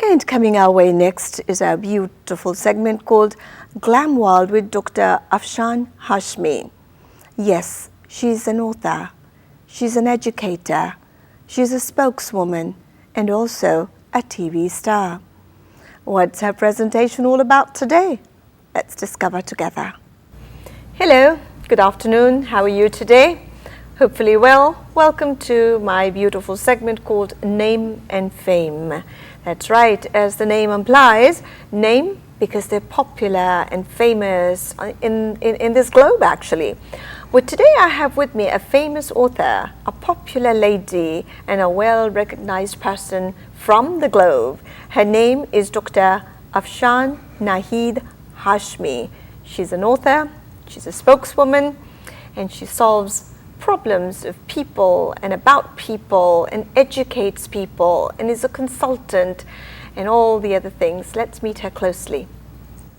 And coming our way next is our beautiful segment called Glam World with Dr.Afshan Hashmi. Yes, she's an author, she's an educator, she's a spokeswoman, and also a TV star. What's her presentation all about today? Let's discover together. Hello, good afternoon. How are you today? Hopefully well. Welcome to my beautiful segment called Name and Fame. That's right, as the name implies, name because they're popular and famous in this globe actually. Well, today I have with me a famous author, a popular lady, and a well-recognized person from the globe. Her name is Dr. Afshan Hashmi. She's an author, she's a spokeswoman, and she solves problems of people and about people and educates people and is a consultant and all the other things. Let's meet her closely.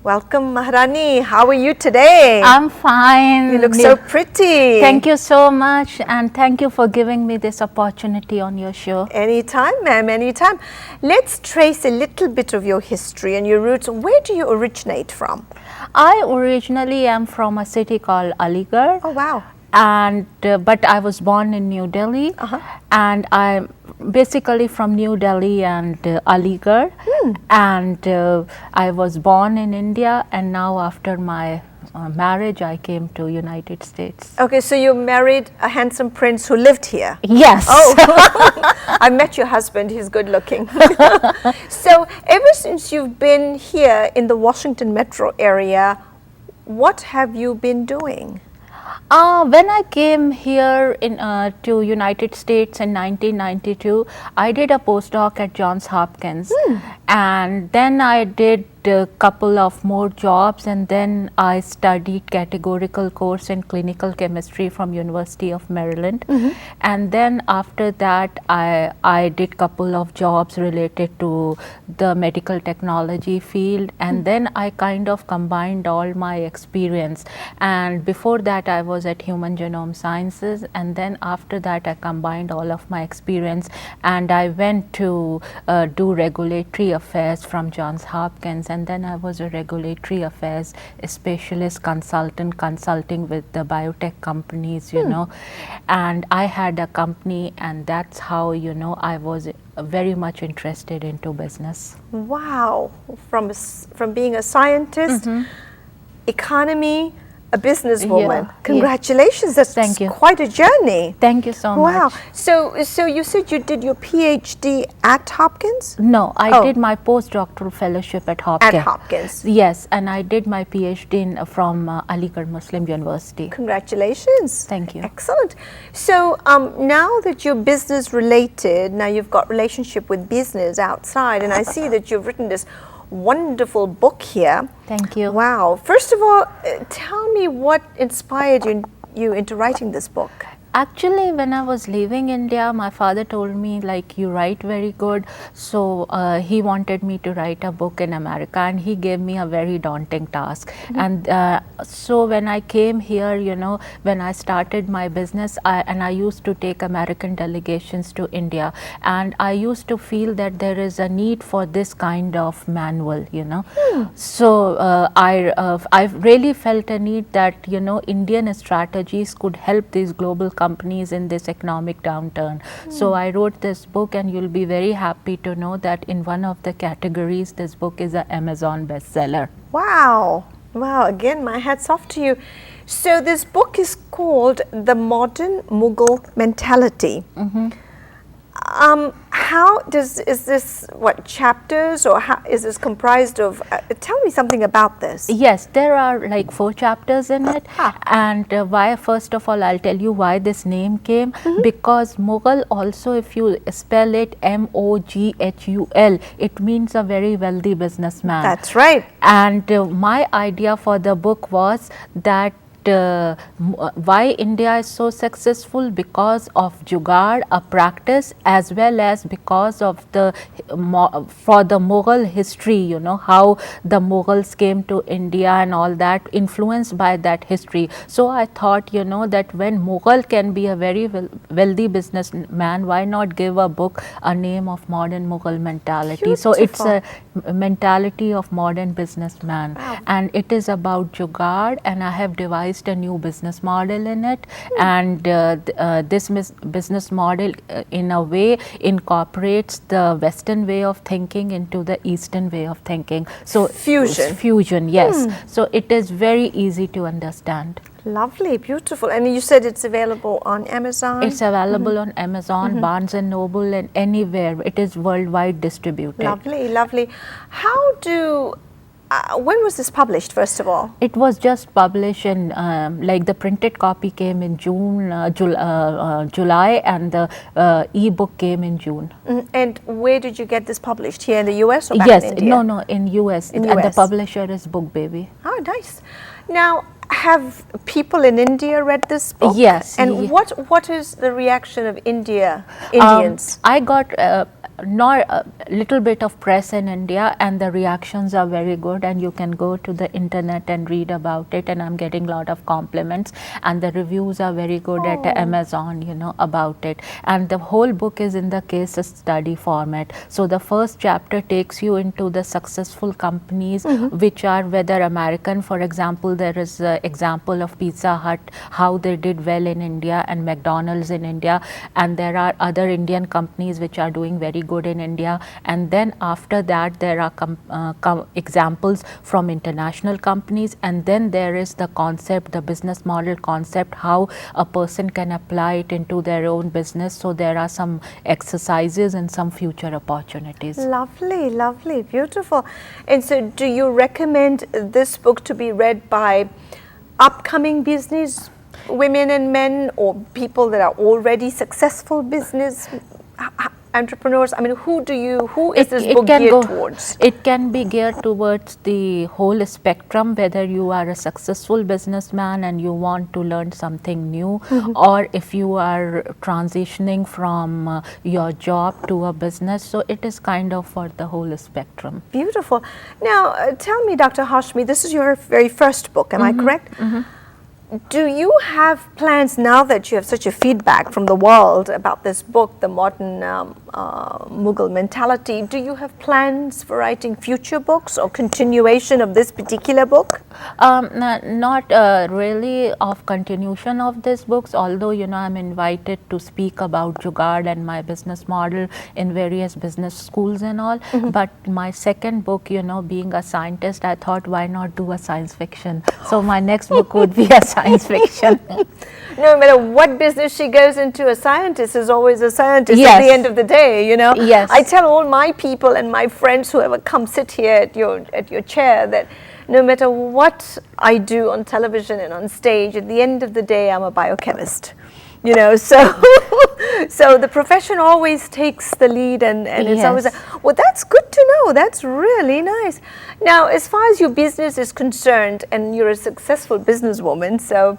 Welcome, Maharani. How are you today? I'm fine. You look so pretty. Thank you so much, and thank you for giving me this opportunity on your show. Anytime, ma'am, anytime. Let's trace a little bit of your history and your roots. Where do you originate from? I originally am from a city called Aligarh. Oh, wow. And but I was born in New Delhi, and I'm basically from New Delhi and Aligarh, and I was born in India, and now after my marriage I came to United States. Okay, so you married a handsome prince who lived here? Yes. Oh, I met your husband, he's good looking. So ever since you've been here in the Washington metro area, what have you been doing? When I came here to United States in 1992, I did a postdoc at Johns Hopkins, and then I did a couple of more jobs, and then I studied categorical course in clinical chemistry from University of Maryland, and then after that I did couple of jobs related to the medical technology field, and then I kind of combined all my experience, and before that I was at Human Genome Sciences, and then after that I combined all of my experience and I went to do regulatory affairs from Johns Hopkins, and then I was a regulatory affairs specialist consultant consulting with the biotech companies, you know, and I had a company, and that's how, you know, I was very much interested into business. Wow, from being a scientist, economy, a businesswoman. Yeah, congratulations, yeah. That's Thank you. Quite a journey. Thank you so much. Wow. So you said you did your PhD at Hopkins? No, I did my postdoctoral fellowship at Hopkins. At Hopkins. Yes, and I did my PhD from Aligarh Muslim University. Congratulations. Thank you. Excellent. So now that you're business related, now you've got relationship with business outside, and I see that you've written this wonderful book here. Thank you. Wow. First of all, tell me what inspired you into writing this book. Actually, when I was leaving India, my father told me, like, you write very good, so he wanted me to write a book in America, and he gave me a very daunting task. And so when I came here, you know, when I started my business, I used to take American delegations to India, and I used to feel that there is a need for this kind of manual, you know. So I really felt a need that, you know, Indian strategies could help these global companies in this economic downturn. So I wrote this book, and you'll be very happy to know that in one of the categories, this book is an Amazon bestseller. Wow. Wow. Again, my hat's off to you. So this book is called The Modern Mughal Mentality. How is this, what, chapters, or how is this comprised of? Tell me something about this. Yes, there are like 4 chapters in it, and why, first of all, I'll tell you why this name came, because Mughal also, if you spell it M-O-G-H-U-L, it means a very wealthy businessman. That's right. And my idea for the book was that why India is so successful, because of Jugaad, a practice, as well as because of the for the Mughal history, you know, how the Mughals came to India and all that, influenced by that history. So I thought, you know, that when Mughal can be a very wealthy businessman, why not give a book a name of modern Mughal mentality? Beautiful. So it's a mentality of modern businessman. Wow. And it is about Jugaad, and I have devised a new business model in it. And this business model in a way incorporates the Western way of thinking into the Eastern way of thinking. So fusion, yes. So it is very easy to understand. Lovely, beautiful. And you said it's available on Amazon? It's available on Amazon, Barnes and Noble, and anywhere. It is worldwide distributed. Lovely, lovely. How do, when was this published, first of all? It was just published in, like the printed copy came in June, July, and the e-book came in June. And where did you get this published? Here in the US or back Yes, in India? no, in US. In And the US. publisher is Book Baby. Oh, nice. Now, have people in India read this book? Yes. And what is the reaction of Indians? I got not a little bit of press in India, and the reactions are very good, and you can go to the internet and read about it, and I'm getting a lot of compliments, and the reviews are very good at Amazon, you know, about it. And the whole book is in the case study format. So the first chapter takes you into the successful companies which are, whether American, for example, there is an example of Pizza Hut, how they did well in India, and McDonald's in India, and there are other Indian companies which are doing very good in India. And then after that there are examples from international companies, and then there is the concept, the business model concept, how a person can apply it into their own business. So there are some exercises and some future opportunities. Lovely, lovely, beautiful. And so do you recommend this book to be read by upcoming business women and men, or people that are already successful business entrepreneurs? I mean, who is this book geared towards? It can be geared towards the whole spectrum, whether you are a successful businessman and you want to learn something new, or if you are transitioning from your job to a business. So it is kind of for the whole spectrum. Beautiful. Now, tell me, Dr. Hashmi, this is your very first book, am I correct? Do you have plans, now that you have such a feedback from the world about this book, The Modern Mughal Mentality, do you have plans for writing future books or continuation of this particular book? Not really of continuation of these books, although, you know, I'm invited to speak about Jugaad and my business model in various business schools and all. But my second book, you know, being a scientist, I thought, why not do a science fiction? So my next book would be a science fiction. No matter what business she goes into, a scientist is always a scientist Yes. at the end of the day, you know. Yes. I tell all my people and my friends, whoever come sit here at your chair, that no matter what I do on television and on stage, at the end of the day, I'm a biochemist. You know, so so the profession always takes the lead, and it's always, well, that's good to know. That's really nice. Now, as far as your business is concerned, and you're a successful businesswoman, so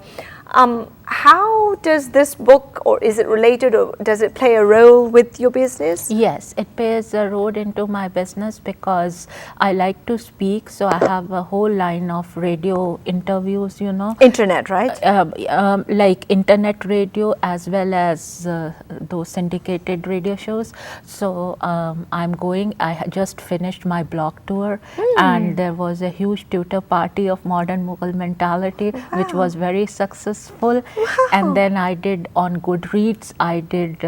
how does this book, or is it related, or does it play a role with your business? Yes, it plays a role into my business because I like to speak, so I have a whole line of radio interviews, you know. Internet, right? Like internet radio as well as those syndicated radio shows. So I just finished my blog tour, and there was a huge tutor party of Modern Mughal Mentality, which was very successful. And then I did on Goodreads, I did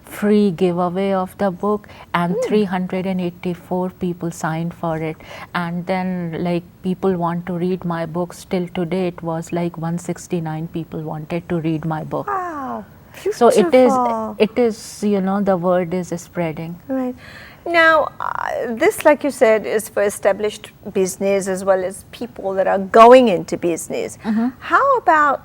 free giveaway of the book, and 384 people signed for it. And then, like, people want to read my books. Till today it was like 169 people wanted to read my book. Wow, so beautiful. it is, you know, the word is spreading. Right. Now, this, like you said, is for established business as well as people that are going into business. How about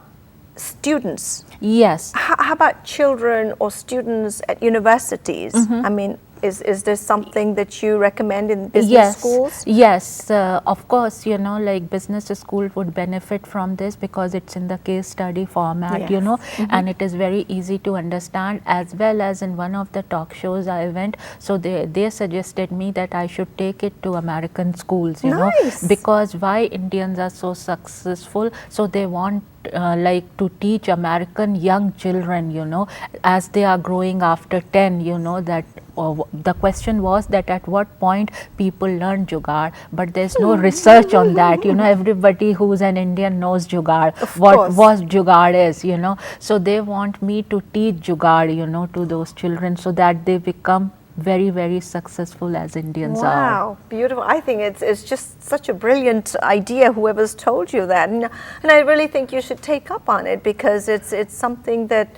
students? Yes. How about children or students at universities? I mean, Is this something that you recommend in business schools? Yes, of course, you know, like business school would benefit from this because it's in the case study format, you know, and it is very easy to understand, as well as in one of the talk shows I went, so they suggested me that I should take it to American schools, you know, because why Indians are so successful, so they want like to teach American young children, you know, as they are growing after 10, you know, that the question was that at what point people learn Jugaad, but there's no research on that, you know, everybody who's an Indian knows Jugaad, what Jugaad is, you know, so they want me to teach Jugaad, you know, to those children so that they become very, very successful as Indians are. Wow, beautiful. I think it's just such a brilliant idea, whoever's told you that. And I really think you should take up on it, because it's something that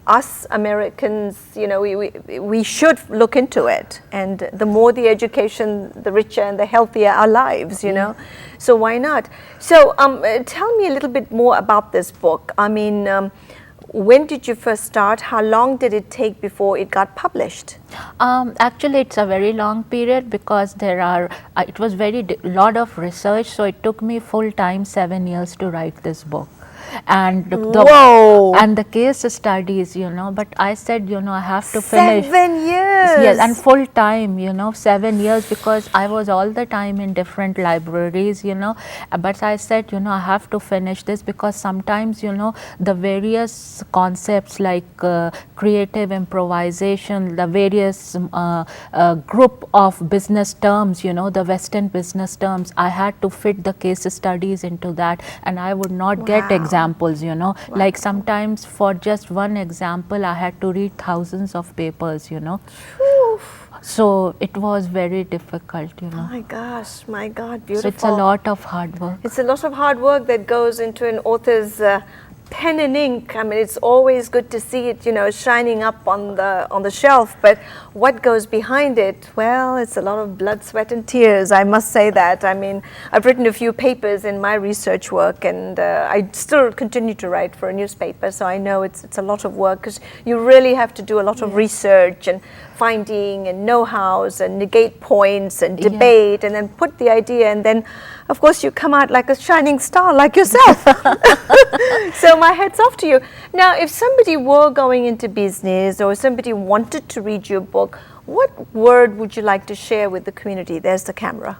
us Americans, you know, we should look into it. And the more the education, the richer and the healthier our lives, you know. So why not? So tell me a little bit more about this book. I mean, when did you first start? How long did it take before it got published? Actually, it's a very long period, because there are, it was lot of research, so it took me full time 7 years to write this book. And the case studies, you know, but I said, you know, I have to finish. 7 years. Yes, and full time, you know, 7 years, because I was all the time in different libraries, you know, but I said, you know, I have to finish this, because sometimes, you know, the various concepts like creative improvisation, the various group of business terms, you know, the Western business terms, I had to fit the case studies into that, and I would not get examples, you know, like sometimes for just one example I had to read thousands of papers, you know. So it was very difficult, you know. My gosh, my God, beautiful. So it's a lot of hard work. It's a lot of hard work that goes into an author's pen and ink. I mean, it's always good to see it, you know, shining up on the shelf, but what goes behind it? Well, it's a lot of blood, sweat and tears, I must say that. I mean, I've written a few papers in my research work, and I still continue to write for a newspaper, so I know it's a lot of work, because you really have to do a lot of research and finding and know-hows and negate points and debate and then put the idea, and then of course you come out like a shining star like yourself. So my hat's off to you. Now, if somebody were going into business, or somebody wanted to read your book, what word would you like to share with the community? There's the camera.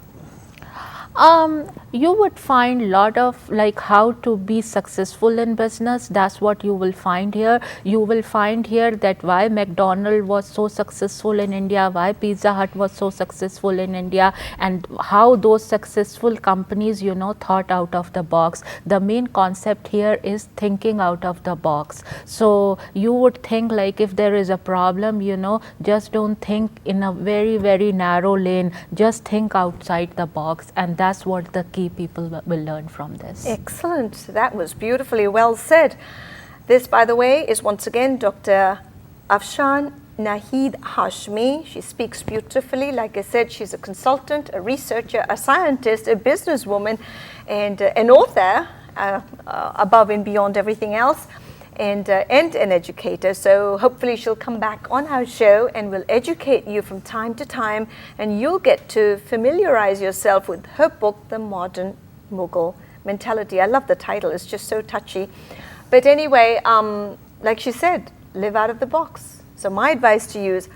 You would find lot of like how to be successful in business. That's what you will find here. You will find here that why McDonald's was so successful in India, why Pizza Hut was so successful in India, and how those successful companies, you know, thought out of the box. The main concept here is thinking out of the box. So you would think like if there is a problem, you know, just don't think in a very, very narrow lane, just think outside the box, and that's what the key people will learn from this. Excellent. That was beautifully well said. This, by the way, is once again Dr. Afshan Hashmi. She speaks beautifully. Like I said, she's a consultant, a researcher, a scientist, a businesswoman, and an author, above and beyond everything else, and an educator. So hopefully she'll come back on our show and will educate you from time to time, and you'll get to familiarize yourself with her book, The Modern Mughal Mentality. I love the title. It's just so touchy. But anyway, like she said, live out of the box. So my advice to you is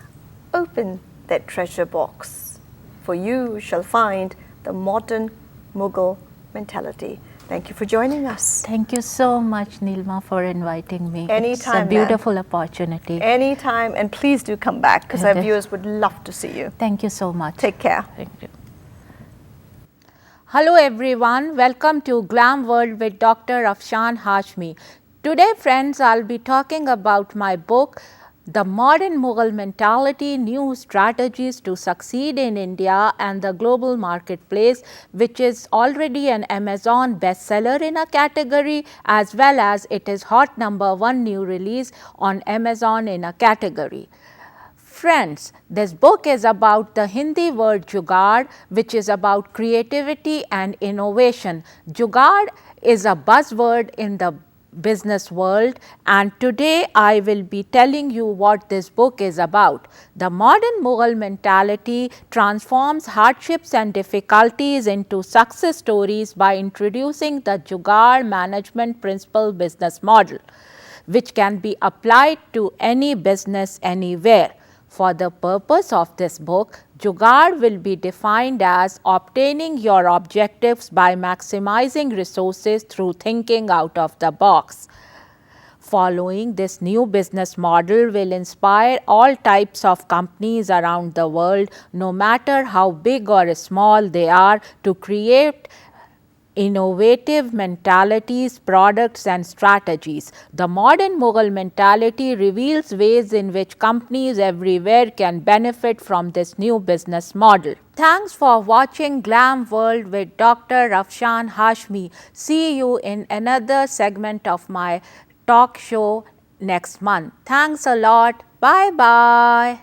open that treasure box, for you shall find the modern Mughal mentality. Thank you for joining us. Thank you so much, Neelma, for inviting me. Anytime. It's a beautiful opportunity. Anytime, and please do come back, because our viewers would love to see you. Thank you so much. Take care. Thank you. Hello everyone, welcome to Glam World with Dr. Afshan Hashmi. Today, friends, I'll be talking about my book, The Modern Mughal Mentality, New Strategies to Succeed in India and the Global Marketplace, which is already an Amazon bestseller in a category, as well as it is hot #1 new release on Amazon in a category. Friends, this book is about the Hindi word Jugaad, which is about creativity and innovation. Jugaad is a buzzword in the business world, and today I will be telling you what this book is about. The modern Mughal mentality transforms hardships and difficulties into success stories by introducing the Jugaad management principle business model, which can be applied to any business anywhere. For the purpose of this book, Jugaad will be defined as obtaining your objectives by maximizing resources through thinking out of the box. Following this new business model will inspire all types of companies around the world, no matter how big or small they are, to create innovative mentalities, products and strategies. The modern Mughal mentality reveals ways in which companies everywhere can benefit from this new business model. Thanks for watching Glam World with Dr. Afshan Hashmi. See you in another segment of my talk show next month. Thanks a lot. Bye bye.